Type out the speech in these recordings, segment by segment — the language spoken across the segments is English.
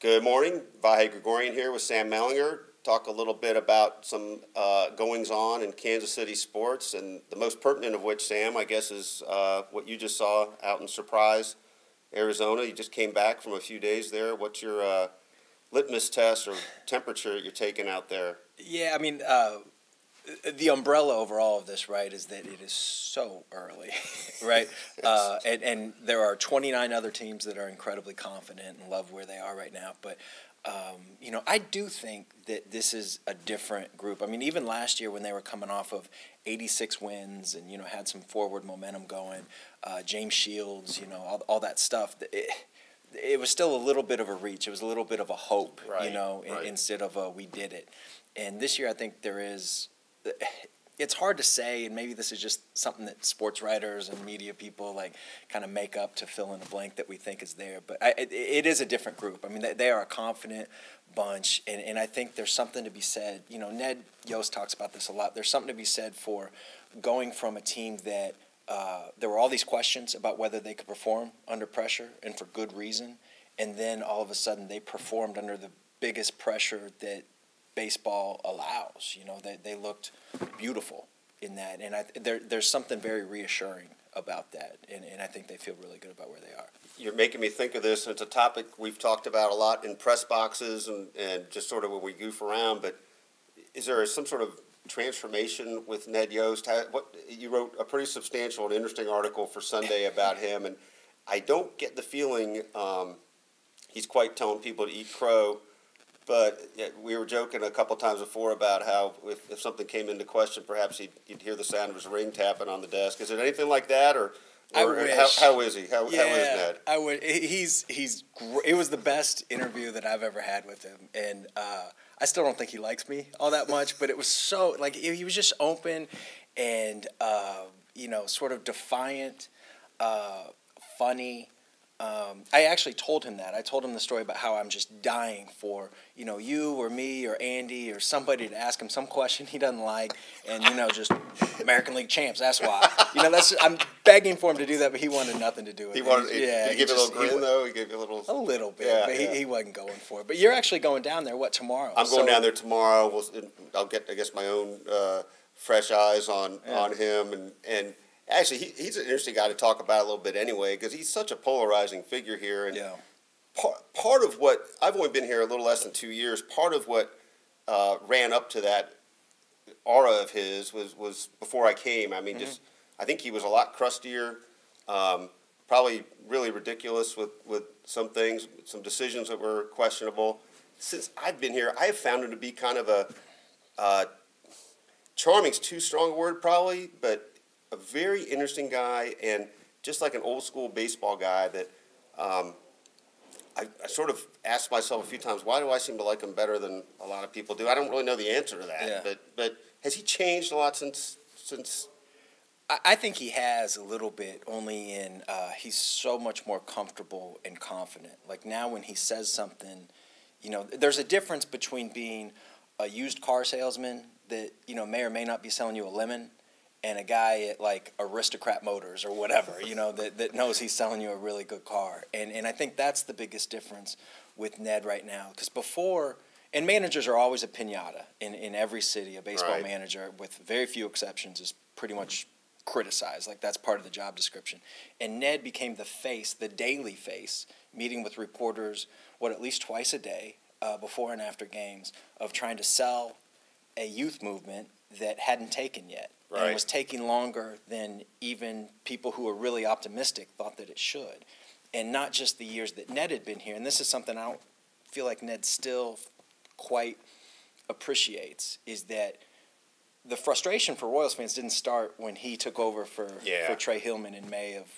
Good morning. Vahe Gregorian here with Sam Mellinger. Talk a little bit about some goings-on in Kansas City sports, and the most pertinent of which, Sam, I guess, is what you just saw out in Surprise, Arizona. You just came back from a few days there. What's your litmus test or temperature you're taking out there? Yeah, I mean, the umbrella overall of this, right, is that it is so early, right? And there are 29 other teams that are incredibly confident and love where they are right now. But, I do think that this is a different group. I mean, even last year when they were coming off of 86 wins and, had some forward momentum going, James Shields, all that stuff, it was still a little bit of a reach. It was a little bit of a hope, right. Instead of a we did it. And this year I think there is – it's hard to say, and maybe this is just something that sports writers and media people kind of make up to fill in a blank that we think is there. But it is a different group. I mean, they are a confident bunch, and I think there's something to be said. Ned Yost talks about this a lot. There's something to be said for going from a team that there were all these questions about whether they could perform under pressure, and for good reason, and then all of a sudden they performed under the biggest pressure that baseball allows. They looked beautiful in that, and there's something very reassuring about that, and I think they feel really good about where they are. You're making me think of this, and it's a topic we've talked about a lot in press boxes and just sort of when we goof around, but is there some sort of transformation with Ned Yost? You wrote a pretty substantial and interesting article for Sunday about him, and I don't get the feeling he's quite telling people to eat crow. But we were joking a couple times before about how if something came into question, perhaps you'd hear the sound of his ring tapping on the desk. Is it anything like that, or I wish. How is he? How is Ned? I would. It was the best interview that I've ever had with him, and I still don't think he likes me all that much. But it was so he was just open and sort of defiant, funny. I actually told him that. I told him the story about how I'm just dying for, you or me or Andy or somebody to ask him some question he doesn't like, and, just American League champs, that's why. I'm begging for him to do that, but he wanted nothing to do with it. He gave you a little grin, though? He gave you a little bit, but he wasn't going for it. But you're actually going down there, tomorrow? I'm going down there tomorrow. I'll get, I guess, my own fresh eyes on him, and actually, he's an interesting guy to talk about a little bit anyway, because he's such a polarizing figure here. And part of what, I've only been here a little less than 2 years, part of what ran up to that aura of his was before I came. I mean, I think he was a lot crustier, probably really ridiculous with some things, some decisions that were questionable. Since I've been here, I have found him to be kind of a charming's too strong a word probably, but a very interesting guy, and just like an old school baseball guy that I sort of asked myself a few times, why do I seem to like him better than a lot of people do? I don't really know the answer to that, but has he changed a lot since? I think he has a little bit, only in he's so much more comfortable and confident. Like now when he says something, there's a difference between being a used car salesman that, may or may not be selling you a lemon, and a guy at Aristocrat Motors or whatever, that knows he's selling you a really good car. And I think that's the biggest difference with Ned right now. Because before, and managers are always a piñata in every city. A baseball manager, with very few exceptions, is pretty much criticized. That's part of the job description. And Ned became the face, the daily face, meeting with reporters, at least twice a day, before and after games, of trying to sell a youth movement that hadn't taken yet. Right. And was taking longer than even people who were really optimistic thought that it should. And not just the years that Ned had been here. And this is something I don't feel like Ned still quite appreciates, is that the frustration for Royals fans didn't start when he took over for Trey Hillman in May of,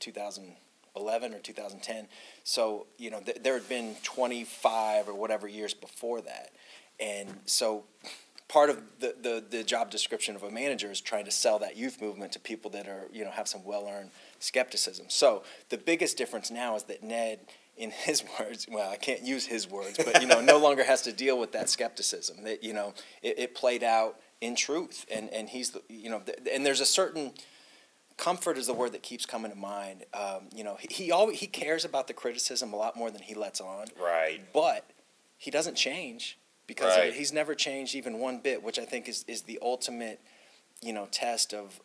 2011 or 2010. So, there had been 25 or whatever years before that. And so part of the job description of a manager is trying to sell that youth movement to people that are, have some well-earned skepticism. So the biggest difference now is that Ned, in his words, well, I can't use his words, but, no longer has to deal with that skepticism. That, it played out in truth. And he's, and there's a certain comfort is the word that keeps coming to mind. He cares about the criticism a lot more than he lets on. Right. But he doesn't change because Right. he's never changed even one bit, which I think is the ultimate, test of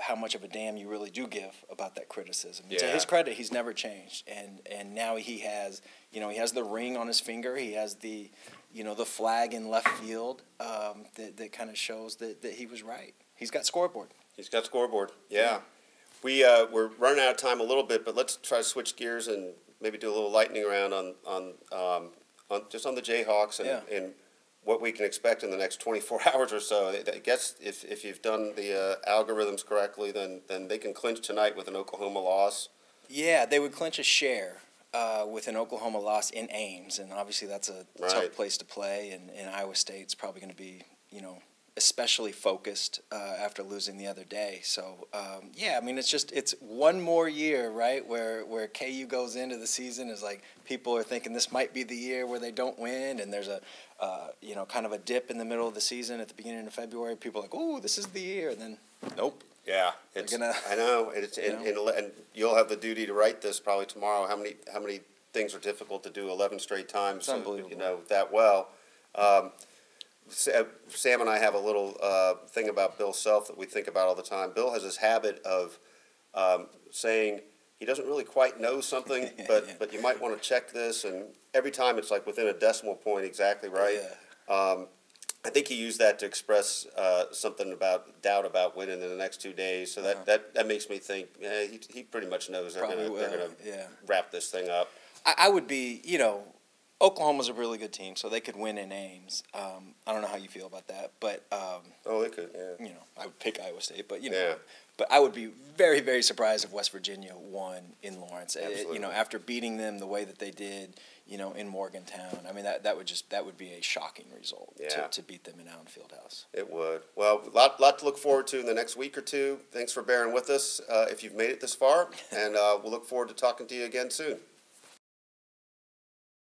how much of a damn you really do give about that criticism. Yeah. To his credit, he's never changed, and now he has, he has the ring on his finger. He has the, the flag in left field that kind of shows that he was right. He's got scoreboard. He's got scoreboard. Yeah. We're running out of time a little bit, but let's try to switch gears and maybe do a little lightning round on just on the Jayhawks and what we can expect in the next 24 hours or so. I guess if you've done the algorithms correctly, then they can clinch tonight with an Oklahoma loss. Yeah, they would clinch a share with an Oklahoma loss in Ames, and obviously that's a tough place to play, and Iowa State's probably going to be, especially focused after losing the other day. So, it's one more year, right, where KU goes into the season is like people are thinking this might be the year where they don't win, and there's a, kind of a dip in the middle of the season at the beginning of February. People are like, oh, this is the year, and then nope. Yeah, I know. And you'll have the duty to write this probably tomorrow. How many things are difficult to do 11 straight times? It's unbelievable. That well. Sam and I have a little thing about Bill Self that we think about all the time. Bill has this habit of saying he doesn't really quite know something, but you might want to check this. And every time it's like within a decimal point exactly right. Yeah. I think he used that to express something about doubt about winning in the next 2 days. So that makes me think he pretty much knows they're going to wrap this thing up. I would be, Oklahoma's a really good team, so they could win in Ames. I don't know how you feel about that, but they could. Yeah. I would pick Iowa State, but but I would be very, very surprised if West Virginia won in Lawrence. After beating them the way that they did, in Morgantown. I mean, that would be a shocking result to beat them in Allen Fieldhouse. It would. Well, lot to look forward to in the next week or two. Thanks for bearing with us if you've made it this far, and we'll look forward to talking to you again soon.